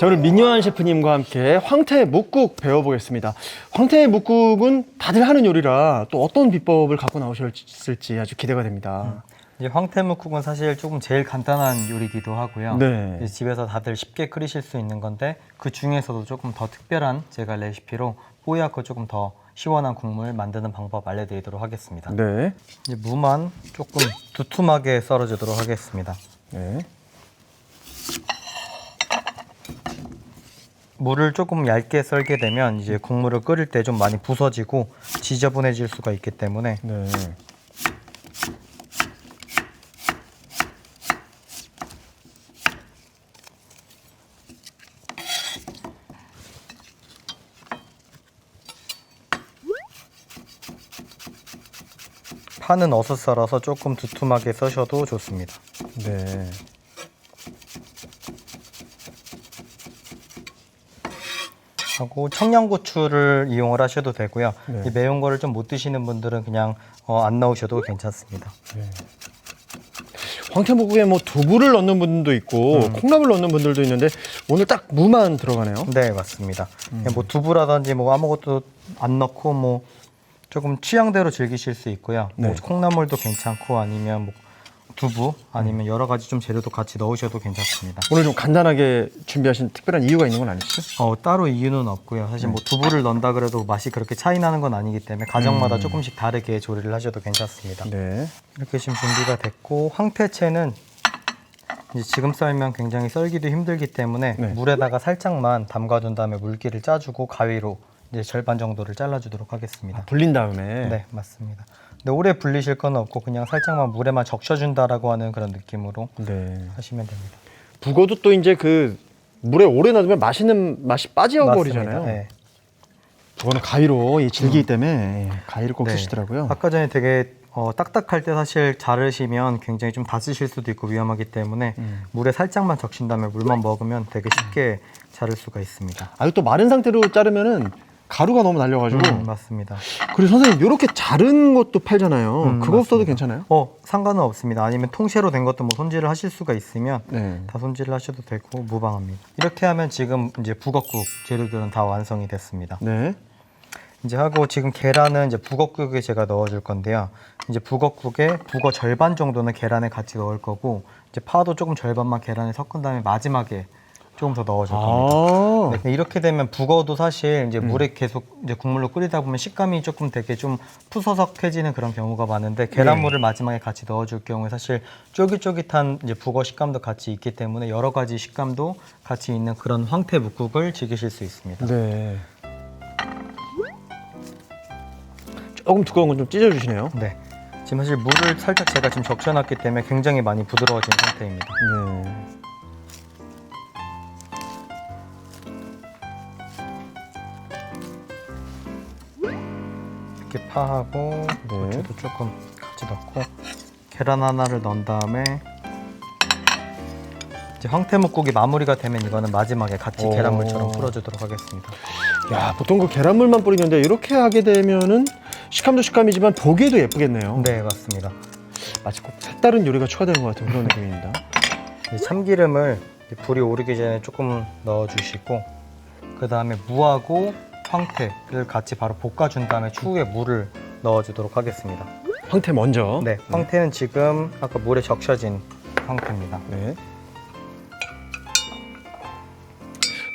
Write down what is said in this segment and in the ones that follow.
자, 오늘 민요한 셰프님과 함께 황태 묵국 배워보겠습니다. 황태 묵국은 다들 하는 요리라 또 어떤 비법을 갖고 나오실지 아주 기대가 됩니다. 이제 황태묵국은 사실 조금 제일 간단한 요리이기도 하고요. 네. 이제 집에서 다들 쉽게 끓이실 수 있는 건데 그 중에서도 조금 더 특별한 제가 레시피로 뽀얗고 조금 더 시원한 국물 만드는 방법 알려드리도록 하겠습니다. 네. 이제 무만 조금 두툼하게 썰어주도록 하겠습니다. 네. 무를 조금 얇게 썰게 되면 이제 국물을 끓일 때 좀 많이 부서지고 지저분해질 수가 있기 때문에 네. 파는 어슷 썰어서 조금 두툼하게 써셔도 좋습니다. 네. 하고 청양고추를 이용을 하셔도 되고요. 네. 이 매운 거를 좀 못 드시는 분들은 그냥 안 넣으셔도 괜찮습니다. 네. 황태 묵국에 뭐 두부를 넣는 분도 있고 콩나물 넣는 분들도 있는데 오늘 딱 무만 들어가네요. 네, 맞습니다. 뭐 두부라든지 뭐 아무것도 안 넣고 뭐 조금 취향대로 즐기실 수 있고요. 뭐 네. 콩나물도 괜찮고 아니면 뭐 두부 아니면 여러 가지 좀 재료도 같이 넣으셔도 괜찮습니다. 오늘 좀 간단하게 준비하신 특별한 이유가 있는 건 아니시죠? 따로 이유는 없고요. 사실 뭐 두부를 넣는다 그래도 맛이 그렇게 차이 나는 건 아니기 때문에 가정마다 조금씩 다르게 조리를 하셔도 괜찮습니다. 네. 이렇게 지금 준비가 됐고 황태채는 이제 지금 썰면 굉장히 썰기도 힘들기 때문에 네. 물에다가 살짝만 담가둔 다음에 물기를 짜주고 가위로 이제 절반 정도를 잘라주도록 하겠습니다. 불린 다음에. 네, 맞습니다. 근데 오래 불리실 건 없고 그냥 살짝만 물에만 적셔준다라고 하는 그런 느낌으로 네. 하시면 됩니다. 북어도 또 이제 그 물에 오래 놔두면 맛있는 맛이 빠져버리잖아요. 맞습니다. 네. 북어는 가위로 질기기 때문에 가위를 꼭 네. 쓰시더라고요. 아까 전에 되게 딱딱할 때 사실 자르시면 굉장히 좀 다치실 수도 있고 위험하기 때문에 물에 살짝만 적신 다음에 물만 먹으면 되게 쉽게 자를 수가 있습니다. 아유, 또 마른 상태로 자르면은 가루가 너무 날려가지고. 맞습니다. 그리고 선생님 이렇게 자른 것도 팔잖아요. 그거 써도 맞습니다. 괜찮아요? 상관은 없습니다. 아니면 통째로 된 것도 뭐 손질을 하실 수가 있으면 네. 다 손질을 하셔도 되고 무방합니다. 이렇게 하면 지금 이제 북엇국 재료들은 다 완성이 됐습니다. 네. 이제 하고 지금 계란은 이제 북엇국에 제가 넣어줄 건데요. 이제 북엇국에 북어 절반 정도는 계란에 같이 넣을 거고 이제 파도 조금 절반만 계란에 섞은 다음에 마지막에 조금 더 넣어줄 겁니다. 네, 이렇게 되면 북어도 사실 이제 물에 계속 이제 국물로 끓이다 보면 식감이 조금 되게 좀 푸서석해지는 그런 경우가 많은데 계란물을 마지막에 같이 넣어줄 경우에 사실 쫄깃쫄깃한 이제 북어 식감도 같이 있기 때문에 여러 가지 식감도 같이 있는 그런 황태 묵국을 즐기실 수 있습니다. 네. 조금 두꺼운 건 좀 찢어주시네요. 네. 지금 사실 물을 살짝 제가 지금 적셔놨기 때문에 굉장히 많이 부드러워진 상태입니다. 네. 이렇게 파하고 네. 고추도 조금 같이 넣고 계란 하나를 넣은 다음에 이제 황태묵국이 마무리가 되면 이거는 마지막에 같이 계란물처럼 풀어주도록 하겠습니다. 야, 보통 그 계란물만 뿌리는데 이렇게 하게 되면은 식감도 식감이지만 보기에도 예쁘겠네요. 네, 맞습니다. 마치 꼭 색다른 요리가 추가되는 것 같은 그런 느낌입니다. 이 참기름을 불이 오르기 전에 조금 넣어주시고 그 다음에 무하고 황태를 같이 바로 볶아준 다음에 추후에 물을 넣어주도록 하겠습니다. 황태 먼저. 네, 황태는 지금 아까 물에 적셔진 황태입니다. 네.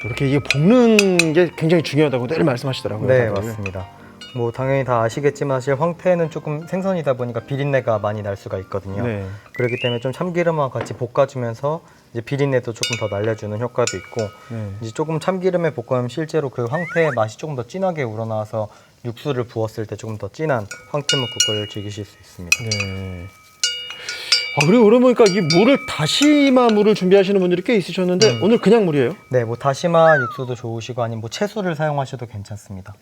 이렇게 이게 볶는 게 굉장히 중요하다고 늘 말씀하시더라고요. 네, 다들. 맞습니다. 뭐 당연히 다 아시겠지만 사실 황태는 조금 생선이다 보니까 비린내가 많이 날 수가 있거든요. 네. 그렇기 때문에 좀 참기름과 같이 볶아주면서 이제 비린내도 조금 더 날려주는 효과도 있고 네. 이제 조금 참기름에 볶으면 실제로 그 황태의 맛이 조금 더 진하게 우러나와서 육수를 부었을 때 조금 더 진한 황태묵국을 즐기실 수 있습니다. 네. 그리고 그러고 보니까 이 물을 다시마 물을 준비하시는 분들이 꽤 있으셨는데 오늘 그냥 물이에요? 네, 뭐 다시마 육수도 좋으시고 아니면 뭐 채소를 사용하셔도 괜찮습니다.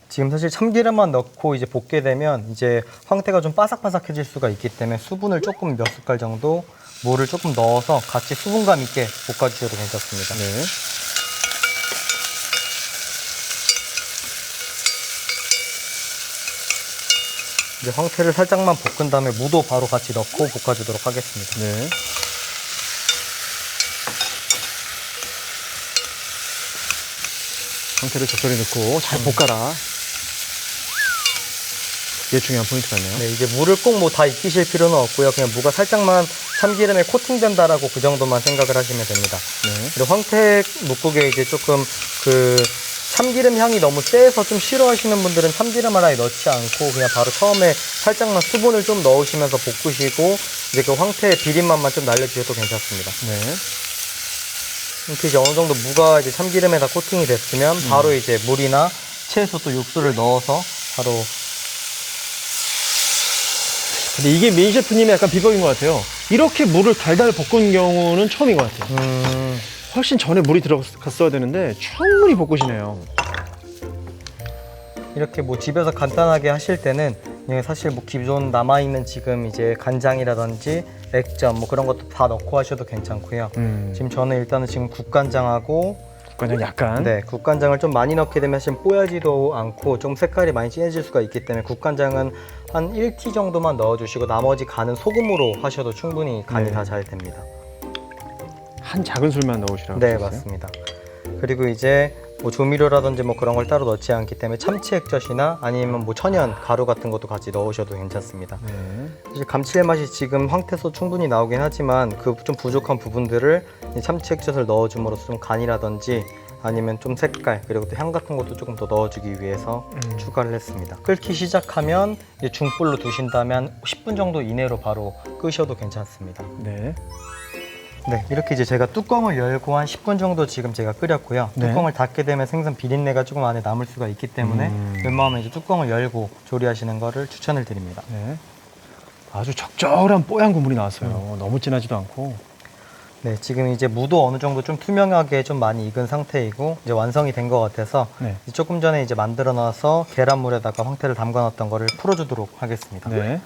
지금 사실 참기름만 넣고 이제 볶게 되면 이제 황태가 좀 바삭바삭해질 수가 있기 때문에 수분을 조금 몇 숟갈 정도 물을 조금 넣어서 같이 수분감 있게 볶아주셔도 괜찮습니다. 네. 이제 황태를 살짝만 볶은 다음에 무도 바로 같이 넣고 볶아주도록 하겠습니다. 네. 황태를 적절히 넣고 잘 볶아라. 이게 중요한 포인트 같네요. 네, 이제 물을 꼭 뭐 다 익히실 필요는 없고요. 그냥 무가 살짝만 참기름에 코팅된다라고 그 정도만 생각을 하시면 됩니다. 네. 그리고 황태 묵국에 이제 조금 그 참기름 향이 너무 세서 좀 싫어하시는 분들은 참기름을 아예 넣지 않고 그냥 바로 처음에 살짝만 수분을 좀 넣으시면서 볶으시고 이제 그 황태의 비린맛만 좀 날려주셔도 괜찮습니다. 네. 이렇게 이제 어느 정도 무가 이제 참기름에 다 코팅이 됐으면 바로 이제 물이나 채소 또 육수를 넣어서 바로. 근데 이게 민 셰프님의 약간 비법인 것 같아요. 이렇게 물을 달달 볶은 경우는 처음인 것 같아요. 훨씬 전에 물이 들어갔어야 되는데 충분히 볶으시네요. 이렇게 뭐 집에서 간단하게 하실 때는 그냥 사실 뭐 기존 남아있는 지금 이제 간장이라든지 액젓 뭐 그런 것도 다 넣고 하셔도 괜찮고요. 지금 저는 일단은 지금 국간장하고 국간장 약간. 네, 국간장을 좀 많이 넣게 되면 사실 뽀야지도 않고 좀 색깔이 많이 진해질 수가 있기 때문에 국간장은 한 1티 정도만 넣어주시고 나머지 간은 소금으로 하셔도 충분히 간이 네. 다 잘 됩니다. 한 작은 술만 넣으시라고 네, 하셨어요? 맞습니다. 그리고 이제 뭐 조미료라든지 뭐 그런 걸 따로 넣지 않기 때문에 참치 액젓이나 아니면 뭐 천연 가루 같은 것도 같이 넣으셔도 괜찮습니다. 네. 사실 감칠맛이 지금 황태에서 충분히 나오긴 하지만 그 좀 부족한 부분들을 이 참치 액젓을 넣어줌으로써 좀 간이라든지 아니면 좀 색깔 그리고 또 향 같은 것도 조금 더 넣어주기 위해서 추가를 했습니다. 끓기 시작하면 이제 중불로 두신다면 10분 정도 이내로 바로 끄셔도 괜찮습니다. 네. 네, 이렇게 이제 제가 뚜껑을 열고 한 10분 정도 지금 제가 끓였고요. 네. 뚜껑을 닫게 되면 생선 비린내가 조금 안에 남을 수가 있기 때문에 웬만하면 이제 뚜껑을 열고 조리하시는 거를 추천을 드립니다. 네. 아주 적절한 뽀얀 국물이 나왔어요. 너무 진하지도 않고. 네, 지금 이제 무도 어느 정도 좀 투명하게 좀 많이 익은 상태이고 이제 완성이 된 것 같아서 네. 조금 전에 이제 만들어 놔서 계란물에다가 황태를 담가 놨던 거를 풀어주도록 하겠습니다. 네.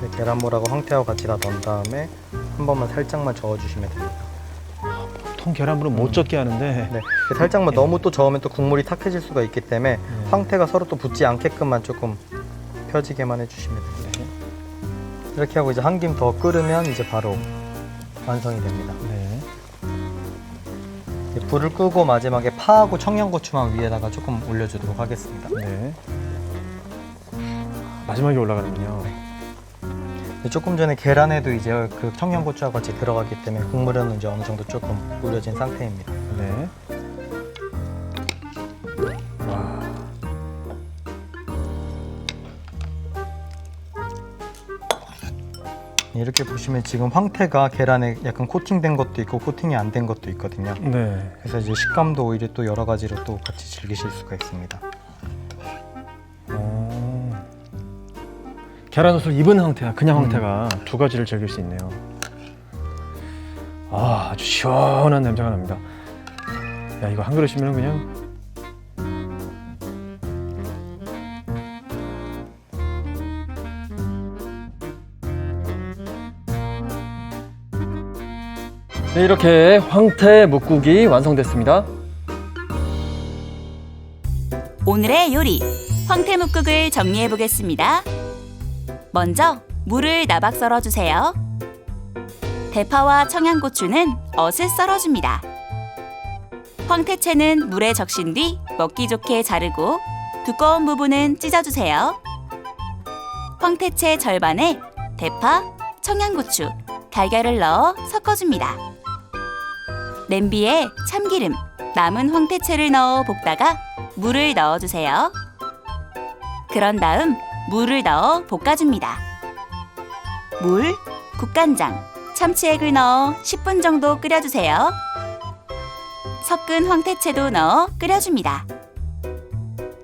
네, 계란물하고 황태하고 같이 다 넣은 다음에 한 번만 살짝만 저어주시면 됩니다. 보통 계란물은 못 젓게 하는데. 네, 살짝만 너무 또 저으면 또 국물이 탁해질 수가 있기 때문에 황태가 서로 또 붙지 않게끔만 조금 펴지게만 해주시면 됩니다. 이렇게 하고 이제 한 김 더 끓으면 이제 바로 완성이 됩니다. 네. 이제 불을 끄고 마지막에 파하고 청양고추만 위에다가 조금 올려주도록 하겠습니다. 네. 마지막에 올라가는군요. 조금 전에 계란에도 이제 그 청양고추와 같이 들어가기 때문에 국물은 이제 어느 정도 조금 우려진 상태입니다. 네. 와. 이렇게 보시면 지금 황태가 계란에 약간 코팅된 것도 있고 코팅이 안 된 것도 있거든요. 네. 그래서 이제 식감도 오히려 또 여러 가지로 또 같이 즐기실 수가 있습니다. 계란 옷을 입은 황태와 그냥 황태가 두 가지를 즐길 수 있네요. 아, 아주 시원한 냄새가 납니다. 야, 이거 한 그릇이면 그냥. 네, 이렇게 황태 묵국이 완성됐습니다. 오늘의 요리, 황태묵국을 정리해 보겠습니다. 먼저 무를 나박 썰어주세요. 대파와 청양고추는 어슷 썰어줍니다. 황태채는 물에 적신 뒤 먹기 좋게 자르고 두꺼운 부분은 찢어주세요. 황태채 절반에 대파, 청양고추, 달걀을 넣어 섞어줍니다. 냄비에 참기름, 남은 황태채를 넣어 볶다가 물을 넣어주세요. 그런 다음 물을 넣어 볶아줍니다. 물, 국간장, 참치액을 넣어 10분 정도 끓여주세요. 섞은 황태채도 넣어 끓여줍니다.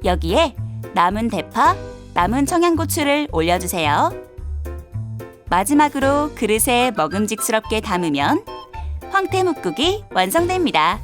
여기에 남은 대파, 남은 청양고추를 올려주세요. 마지막으로 그릇에 먹음직스럽게 담으면 황태묵국이 완성됩니다.